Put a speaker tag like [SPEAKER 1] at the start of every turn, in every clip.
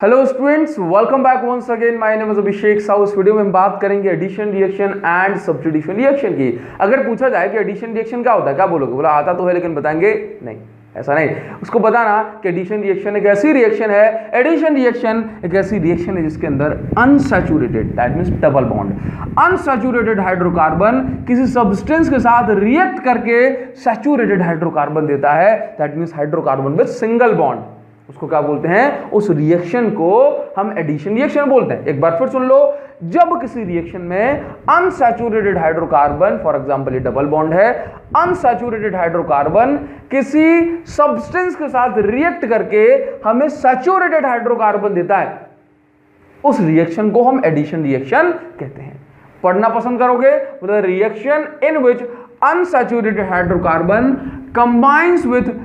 [SPEAKER 1] Hello students, welcome back once again. My name is Abhishek Sahu. इस video में हम बात करेंगे addition reaction and substitution reaction की। अगर पूछा जाए कि एडिशन रिएक्शन क्या होता है, क्या बोलोगे? बोला आता तो है लेकिन बताएंगे नहीं, ऐसा नहीं। उसको बताना कि एडिशन रिएक्शन एक ऐसी रिएक्शन है, एडिशन रिएक्शन एक ऐसी रिएक्शन है जिसके अंदर unsaturated, that means double bond, unsaturated hydrocarbon किसी सब्सटेंस के साथ रिएक्ट करके सैचुरेटेड हाइड्रोकार्बन देता है, that means hydrocarbon with single bond. उसको क्या बोलते हैं? उस रिएक्शन को हम एडिशन रिएक्शन बोलते हैं। एक बार फिर सुन लो, जब किसी रिएक्शन में अनसैचुरेटेड हाइड्रोकार्बन, फॉर एग्जांपल ये डबल बॉन्ड है, अनसैचुरेटेड हाइड्रोकार्बन किसी सब्सटेंस के साथ रिएक्ट करके हमें सैचुरेटेड हाइड्रोकार्बन देता है, उस रिएक्शन को हम एडिशन रिएक्शन कहते हैं। पढ़ना पसंद करोगे? मतलब reaction in which unsaturated hydrocarbon combines with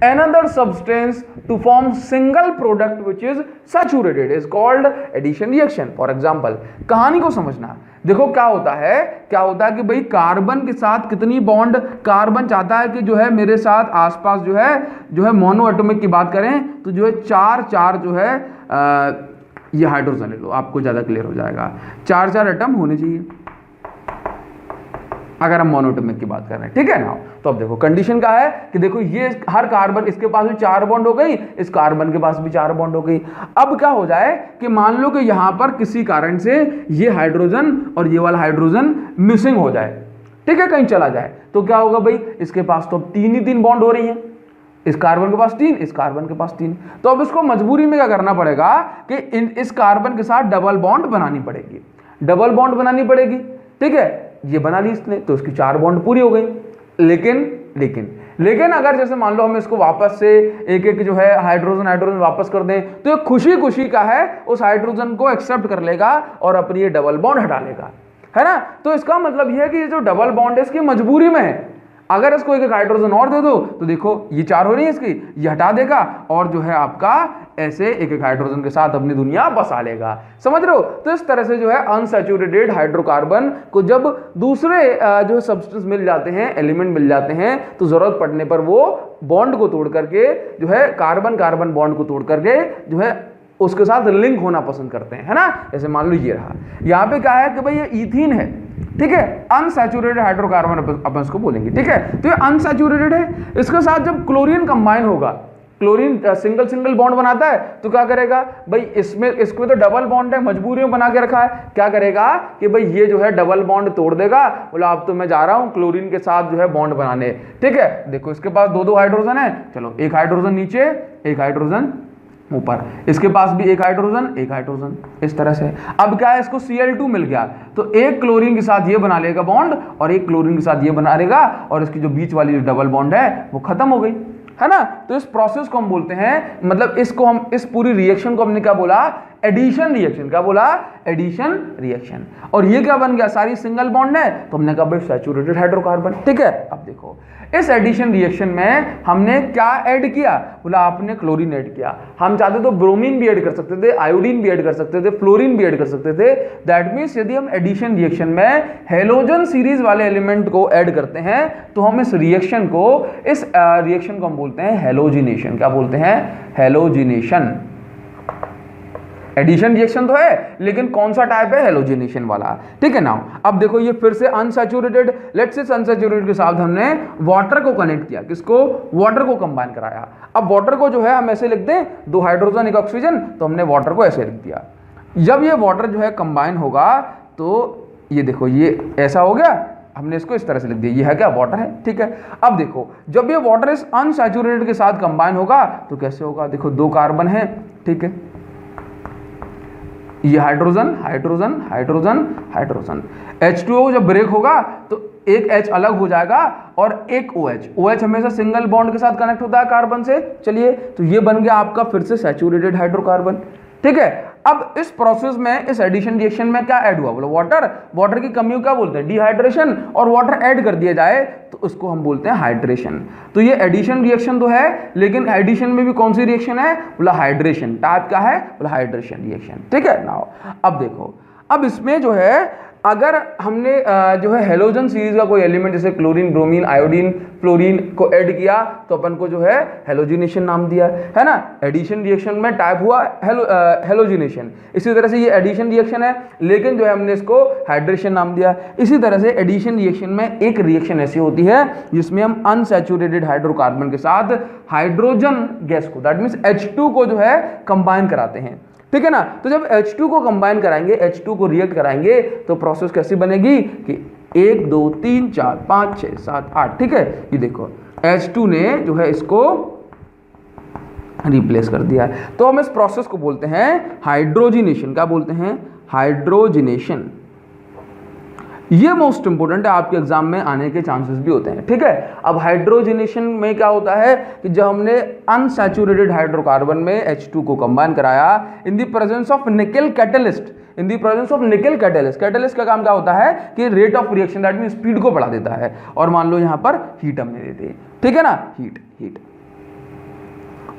[SPEAKER 1] another substance to form single product which is saturated is called addition reaction. For example, कहानी को समझना। देखो क्या होता है कि भाई कार्बन के साथ कितनी बॉन्ड, कार्बन चाहता है कि जो है मेरे साथ आसपास जो है मोनो एटॉमिक की बात करें तो जो है चार जो है ये हाइड्रोजन ले लो, आपको ज्यादा क्लियर हो जाएगा। चार एटम होने चाहिए अगर हम मोनोएटॉमिक की बात कर रहे हैं, ठीक है ना। तो अब देखो कंडीशन क्या है कि देखो ये हर कार्बन, इसके पास भी 4 बॉन्ड हो गई, इस कार्बन के पास भी 4 बॉन्ड हो गई। अब क्या हो जाए कि मान लो कि यहां पर किसी कारण से ये हाइड्रोजन और ये वाला हाइड्रोजन मिसिंग हो जाए, ठीक है, कहीं चला जाए, तो क्या होगा भाई? इसके पास तो अब 3 बॉन्ड हो रही है, इस कार्बन के पास 3, इस कार्बन के पास 3। तो अब इसको मजबूरी में क्या करना पड़ेगा कि इस कार्बन के साथ डबल बॉन्ड बनानी पड़ेगी, ठीक है। ये बना ली इसने, तो इसकी 4 बॉन्ड पूरी हो गई। लेकिन अगर जैसे मान लो हम इसको वापस से एक जो है हाइड्रोजन वापस कर दें, तो ये खुशी का है उस हाइड्रोजन को एक्सेप्ट कर लेगा और अपनी ये डबल बॉन्ड हटा लेगा, है ना। तो इसका मतलब यह है कि ये जो डबल बॉन्ड है इसकी मजबूरी में है। अगर इसको एक हाइड्रोजन और दे दो तो देखो ये 4 हो रही है इसकी, ये हटा देगा और जो है आपका ऐसे एक हाइड्रोजन के साथ अपनी दुनिया बसा लेगा। समझ रहे हो? तो इस तरह से जो है अनसैचुरेटेड हाइड्रोकार्बन को जब दूसरे जो है सब्सटेंस मिल जाते हैं, एलिमेंट मिल जाते हैं, तो जरूरत पड़ने पर वो बॉन्ड को तोड़ करके जो है कार्बन बॉन्ड को तोड़ करके जो है उसके साथ लिंक होना पसंद करते हैं, है ना। जैसे मान लो ये रहा, यहाँ पे क्या है कि भाई ये इथीन है, ठीक है, अनसैचुरेटेड हाइड्रोकार्बन अपन इसको बोलेंगे, ठीक है। तो ये अनसैचुरेटेड है, इसके साथ जब क्लोरीन कंबाइन होगा, क्लोरीन सिंगल बॉन्ड बनाता है, तो क्या करेगा भाई? इसमें तो डबल बॉन्ड है, मजबूरी में बना के रखा है। क्या करेगा कि भाई ये जो है डबल बॉन्ड तोड़ देगा, बोला अब तो मैं जा रहा हूं क्लोरीन के साथ जो है बॉन्ड बनाने, ठीक है। देखो इसके पास 2 हाइड्रोजन है, चलो एक हाइड्रोजन नीचे, एक हाइड्रोजन ऊपर, इसके पास भी एक हाइड्रोजन, इस तरह से। अब क्या है, इसको Cl2 मिल गया, तो एक क्लोरीन के साथ ये बना लेगा बॉन्ड और एक क्लोरीन के साथ ये बना लेगा, और इसकी जो बीच वाली जो डबल बॉन्ड है वो खत्म हो गई, है ना। तो इस प्रोसेस को हम बोलते हैं, मतलब इसको हम, इस पूरी रिएक्शन को हमने क्या बोला? Addition reaction. क्या बोला? Addition reaction. और ये क्या बन गया? सारी सिंगल बॉन्ड है, तो हमने कहा भाई सैचुरेटेड हाइड्रोकार्बन, ठीक है। अब देखो इस एडिशन रिएक्शन में हमने क्या ऐड किया? बोला आपने क्लोरीन ऐड किया। हम चाहते तो ब्रोमीन भी ऐड कर सकते थे, आयोडीन भी ऐड कर सकते थे, फ्लोरीन भी ऐड कर सकते थे। दैट मीन्स यदि हम एडिशन रिएक्शन में हेलोजन सीरीज वाले एलिमेंट को ऐड करते हैं तो हम इस रिएक्शन को हम बोलते हैं हेलोजिनेशन। क्या बोलते हैं? हेलोजिनेशन। एडिशन रिएक्शन तो है, लेकिन कौन सा टाइप है? हेलोजिनेशन वाला, ठीक है ना। अब देखो ये फिर से अनसैचुरेटेड, लेट्स से अनसैचुरेटेड के साथ हमने वाटर को कनेक्ट किया। किसको? वाटर को कंबाइन कराया। अब वाटर को जो है हम ऐसे लिख दें, 2 हाइड्रोजन 1 ऑक्सीजन, तो हमने वाटर को ऐसे लिख दिया। जब ये वाटर जो है कंबाइन होगा तो ये देखो ये ऐसा हो गया, हमने इसको इस तरह से लिख दिया, ये है क्या? वाटर है, ठीक है। अब देखो जब ये वाटर इस अनसैचुरेटेड के साथ कंबाइन होगा तो कैसे होगा? देखो 2 कार्बन है, ठीक है, ये हाइड्रोजन H2O जब ब्रेक होगा तो एक H अलग हो जाएगा और एक OH हमेशा सिंगल बॉन्ड के साथ कनेक्ट होता है कार्बन से। चलिए, तो ये बन गया आपका फिर से सैचुरेटेड हाइड्रोकार्बन, ठीक है। अब इस प्रोसेस में, इस एडिशन रिएक्शन में क्या ऐड हुआ? बोलो वाटर की कमी को क्या बोलते हैं? डिहाइड्रेशन। और वाटर ऐड कर दिया जाए तो उसको हम बोलते हैं हाइड्रेशन। तो ये एडिशन रिएक्शन तो है, लेकिन एडिशन में भी कौन सी रिएक्शन है? बोला हाइड्रेशन। टाइप क्या है? बोला हाइड्रेशन रिएक्शन, ठीक है ना। अब देखो, अब इसमें जो है अगर हमने जो है हेलोजन सीरीज का कोई एलिमेंट जैसे क्लोरीन, ब्रोमीन, आयोडीन, फ्लोरीन को ऐड किया तो अपन को जो है हेलोजिनेशन नाम दिया, है ना। एडिशन रिएक्शन में टाइप हुआ हेलोजिनेशन। इसी तरह से ये एडिशन रिएक्शन है, लेकिन जो है हमने इसको हाइड्रेशन नाम दिया। इसी तरह से एडिशन रिएक्शन में एक रिएक्शन ऐसी होती है जिसमें हम अनसैचुरेटेड हाइड्रोकार्बन के साथ हाइड्रोजन गैस को, दैट मीन्स H2 को जो है कंबाइन कराते हैं, ठीक है ना। तो जब H2 को कंबाइन कराएंगे, H2 को रिएक्ट कराएंगे तो प्रोसेस कैसी बनेगी कि 1 2 3 4 5 6 7 8, ठीक है। ये देखो H2 ने जो है इसको रिप्लेस कर दिया है, तो हम इस प्रोसेस को बोलते हैं हाइड्रोजिनेशन। क्या बोलते हैं? हाइड्रोजिनेशन। ये मोस्ट इंपोर्टेंट है, आपके एग्जाम में आने के चांसेस भी होते हैं, ठीक है। अब हाइड्रोजिनेशन में क्या होता है कि जब हमने अनसैचुरेटेड हाइड्रोकार्बन में H2 को कंबाइन कराया in the presence of nickel catalyst, in the presence of nickel catalyst. Catalyst का काम क्या होता है कि rate of reaction, that mean speed को बढ़ा देता है। और मान लो यहां पर हीट हमने दे दी, ठीक है ना, हीट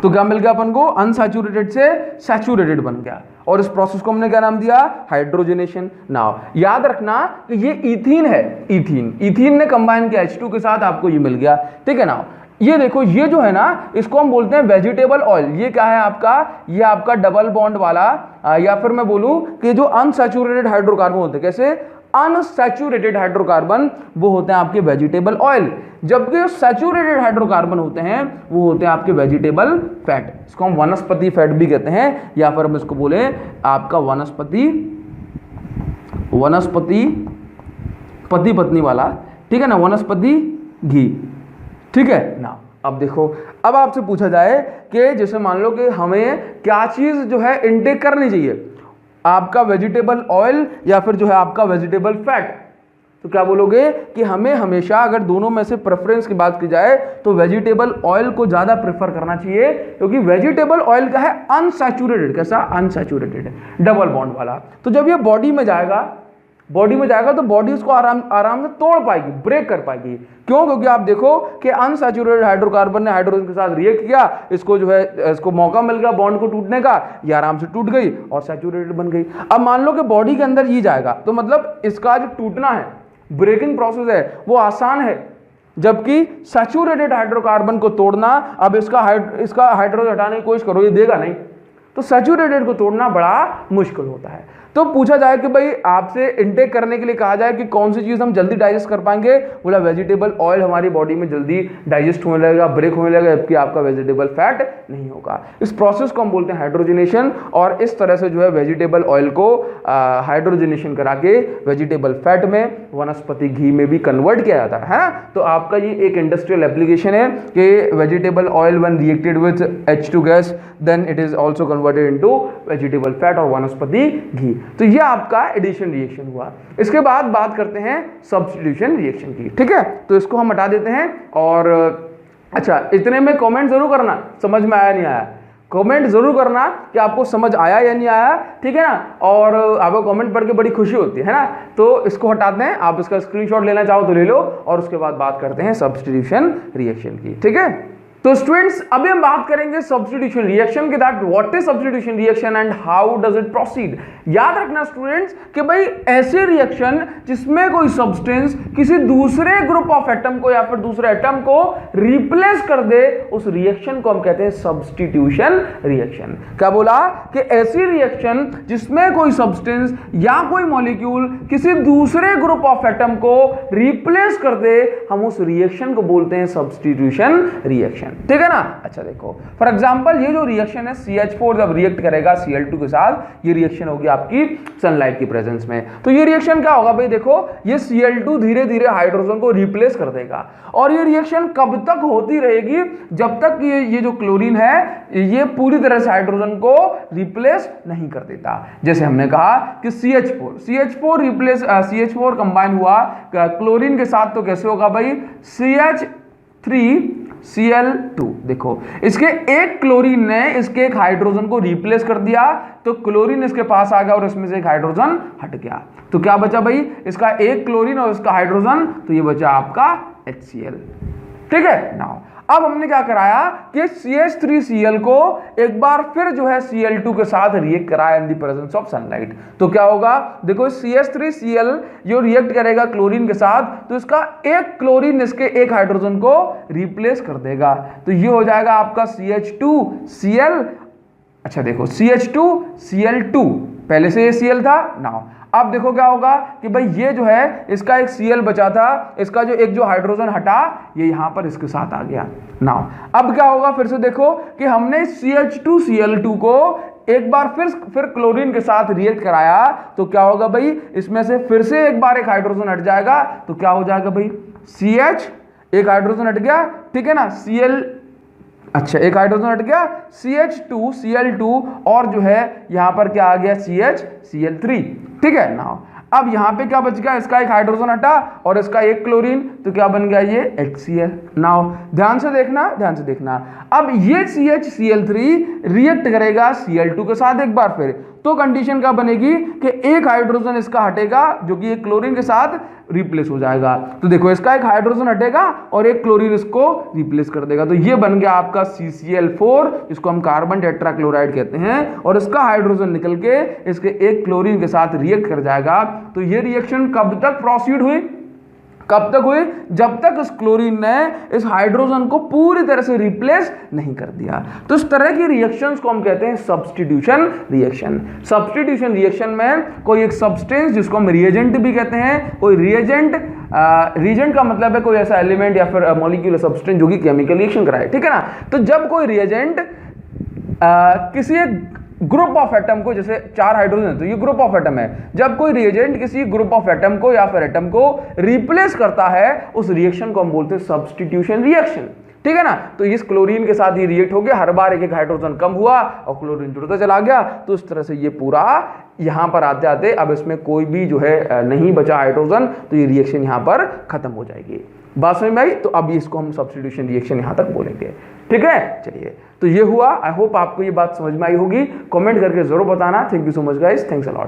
[SPEAKER 1] तो क्या मिल गया अपन को? अनसैचुरेटेड से सैचुरेटेड बन गया, और इस प्रोसेस को हमने क्या नाम दिया? हाइड्रोजनेशन। नाउ याद रखना कि ये इथीन है, इथीन ने कंबाइन किया H2 के साथ, आपको ये मिल गया, ठीक है ना। ये देखो, ये जो है ना, इसको हम बोलते हैं वेजिटेबल ऑयल। ये क्या है आपका? ये आपका डबल बॉन्ड वाला, या फिर मैं बोलूं कि जो अनसैचुरेटेड हाइड्रोकार्बन होते हैं, कैसे? अनसैचुरेटेड हाइड्रोकार्बन वो होते हैं आपके वेजिटेबल ऑयल, जबकि जो सैचुरेटेड हाइड्रोकार्बन होते हैं वो होते हैं आपके वेजिटेबल फैट। इसको हम वनस्पति फैट भी कहते हैं, या फिर हम इसको बोले आपका वनस्पति पति पत्नी वाला, ठीक है ना, वनस्पति घी, ठीक है ना। अब देखो, अब आपसे पूछा जाए कि जैसे मान लो कि हमें क्या चीज जो है इनटेक करनी चाहिए, आपका वेजिटेबल ऑयल या फिर जो है आपका वेजिटेबल फैट, तो क्या बोलोगे कि हमें हमेशा अगर दोनों में से प्रेफरेंस की बात की जाए तो वेजिटेबल ऑयल को ज्यादा प्रेफर करना चाहिए, क्योंकि वेजिटेबल ऑयल का है अनसैचुरेटेड। कैसा? अनसैचुरेटेड, डबल बॉन्ड वाला। तो जब ये बॉडी में जाएगा तो बॉडी उसको आराम से तोड़ पाएगी, ब्रेक कर पाएगी। क्यों? क्योंकि आप देखो कि अनसैचुरेटेड हाइड्रोकार्बन ने हाइड्रोजन के साथ रिएक्ट किया, इसको जो है इसको मौका मिल गया बॉन्ड को टूटने का, ये आराम से टूट गई और सैचुरेटेड बन गई। अब मान लो कि बॉडी के अंदर ये जाएगा, तो मतलब इसका जो टूटना है, ब्रेकिंग प्रोसेस है, वो आसान है, जबकि सैचुरेटेड हाइड्रोकार्बन को तोड़ना, अब इसका हाइड्रोजन हटाने की कोशिश करो, ये देगा नहीं, तो सैचुरेटेड को तोड़ना बड़ा मुश्किल होता है। तो पूछा जाए कि भाई आपसे इनटेक करने के लिए कहा जाए कि कौन सी चीज हम जल्दी डाइजेस्ट कर पाएंगे, बोला वेजिटेबल ऑयल हमारी बॉडी में जल्दी डाइजेस्ट होने लगेगा, ब्रेक होने लगेगा, जबकि आपका वेजिटेबल फैट नहीं होगा। इस प्रोसेस को हम बोलते हैं हाइड्रोजनेशन, और इस तरह से जो है वेजिटेबल ऑयल को हाइड्रोजनेशन करा के वेजिटेबल फैट में, वनस्पति घी में भी कन्वर्ट किया जाता है। तो आपका ये एक इंडस्ट्रियल एप्लीकेशन है कि vegetable oil when reacted with H2 gas then it is also converted into vegetable fat और वनस्पति घी। तो ये आपका एडिशन रिएक्शन हुआ। इसके बाद बात करते हैं सब्स्टिट्यूशन रिएक्शन की, ठीक है। तो इसको हम हटा देते हैं, और अच्छा, इतने में कमेंट जरूर करना समझ में आया नहीं आया, कमेंट जरूर करना कि आपको समझ आया या नहीं आया, ठीक है ना। और आपको कमेंट पढ़ के बड़ी खुशी होती है ना। तो इसको हटाते हैं, आप इसका स्क्रीनशॉट लेना चाहो तो ले लो, और उसके बाद बात करते हैं सब्स्टिट्यूशन रिएक्शन की, ठीक है। तो स्टूडेंट्स, अभी हम बात करेंगे सब्स्टिट्यूशन रिएक्शन के, that what is substitution reaction and how does it proceed. याद रखना स्टूडेंट्स कि भाई ऐसे रिएक्शन जिसमें कोई सब्सटेंस किसी दूसरे ग्रुप ऑफ एटम को या फिर दूसरे एटम को रिप्लेस कर दे, उस रिएक्शन को हम कहते हैं सब्स्टिट्यूशन रिएक्शन। क्या बोला? कि ऐसी रिएक्शन जिसमें कोई सब्सटेंस या कोई मॉलिक्यूल किसी दूसरे ग्रुप ऑफ एटम को रिप्लेस कर दे, हम उस रिएक्शन को बोलते हैं सब्स्टिट्यूशन रिएक्शन, ठीक है ना। अच्छा देखो, फॉर एग्जांपल ये जो रिएक्शन है CH4 जब रिएक्ट करेगा Cl2 के साथ, ये रिएक्शन होगी आपकी सनलाइट की प्रेजेंस में। तो ये रिएक्शन क्या होगा भाई? देखो, ये Cl2 धीरे धीरे हाइड्रोजन को रिप्लेस कर देगा, और ये रिएक्शन कब तक होती रहेगी? जब तक ये जो क्लोरीन है ये पूरी तरह से हाइड्रोजन को रिप्लेस नहीं कर देता। जैसे हमने कहा कि CH4 कंबाइन हुआ क्लोरीन के साथ, तो कैसे होगा भाई? CH3Cl2। देखो, इसके एक क्लोरीन ने इसके एक हाइड्रोजन को रिप्लेस कर दिया, तो क्लोरीन इसके पास आ गया और इसमें से एक हाइड्रोजन हट गया, तो क्या बचा भाई? इसका एक क्लोरीन और इसका हाइड्रोजन, तो ये बचा आपका HCl, ठीक है। नाउ अब हमने क्या कराया कि CH3Cl को एक बार फिर जो है Cl2 के साथ रिएक्ट कराया in the presence of sunlight. तो क्या होगा, देखो CH3Cl जो रिएक्ट करेगा क्लोरीन के साथ, तो इसका एक क्लोरीन इसके एक हाइड्रोजन को रिप्लेस कर देगा। तो ये हो जाएगा आपका CH2Cl। अच्छा देखो CH2Cl2, पहले से ये Cl था नाउ। अब देखो क्या होगा कि भाई ये जो है इसका एक Cl बचा था, इसका जो एक जो हाइड्रोजन हटा ये यहां पर इसके साथ आ गया नाउ। अब क्या होगा, फिर से देखो कि हमने CH2Cl2 को एक बार फिर क्लोरीन के साथ रिएक्ट कराया, तो क्या होगा भाई, इसमें से फिर से एक बार एक हाइड्रोजन हट जाएगा। तो क्या हो जाएगा भाई, CH एक हाइड्रोजन हट गया, ठीक है ना, Cl, अच्छा एक हाइड्रोजन हट गया, CH2Cl2 और जो है यहां पर क्या आ गया, CHCl3, ठीक है ना। अब यहां पे क्या बच गया, इसका एक हाइड्रोजन हटा और इसका एक क्लोरीन, तो क्या बन गया ये HCl। नाउ ध्यान से देखना, अब ये CHCl3 रिएक्ट करेगा Cl2 के साथ एक बार फिर, तो कंडीशन क्या बनेगी कि एक हाइड्रोजन इसका हटेगा जो कि एक क्लोरीन के साथ रिप्लेस हो जाएगा। तो देखो इसका एक हाइड्रोजन हटेगा और एक क्लोरीन इसको रिप्लेस कर देगा, तो ये बन गया आपका CCl4, जिसको हम कार्बन टेट्राक्लोराइड कहते हैं, और इसका हाइड्रोजन निकल के इसके एक क्लोरीन के साथ रिएक्ट कर जाएगा। तो ये रिएक्शन कब तक प्रोसीड हुई, कब तक हुई, जब तक इस क्लोरीन ने इस हाइड्रोजन को पूरी तरह से रिप्लेस नहीं कर दिया। तो इस तरह की रिएक्शंस को हम कहते हैं सब्स्टिट्यूशन रिएक्शन। सब्स्टिट्यूशन रिएक्शन में कोई एक सब्सटेंस जिसको हम रिएजेंट भी कहते हैं, कोई रिएजेंट का मतलब है कोई ऐसा एलिमेंट या फिर मॉलिक्यूलर सब्सटेंस जो कि केमिकल रिएक्शन कराए, ठीक है ना। तो जब कोई रिएजेंट किसी एक ग्रुप ऑफ एटम को, जैसे 4 हाइड्रोजन है तो ये ग्रुप ऑफ एटम है, जब कोई रिएजेंट किसी ग्रुप ऑफ एटम को या फिर एटम को रिप्लेस करता है, उस रिएक्शन को हम बोलते हैं सब्स्टिट्यूशन रिएक्शन, ठीक है ना। तो इस क्लोरीन के साथ ही रिएक्ट हो गया, हर बार एक एक हाइड्रोजन कम हुआ और क्लोरीन जुड़ता चला गया। तो इस तरह से ये पूरा यहां पर आते आते अब इसमें कोई भी जो है नहीं बचा हाइड्रोजन, तो ये रिएक्शन यहां पर खत्म हो जाएगी। बात समझ में आई? तो अब इसको हम सब्स्टिट्यूशन रिएक्शन यहां तक बोलेंगे, ठीक है। चलिए, तो ये हुआ। आई होप आपको ये बात समझ में आई होगी। कमेंट करके जरूर बताना। Thank you so much guys, thanks a lot.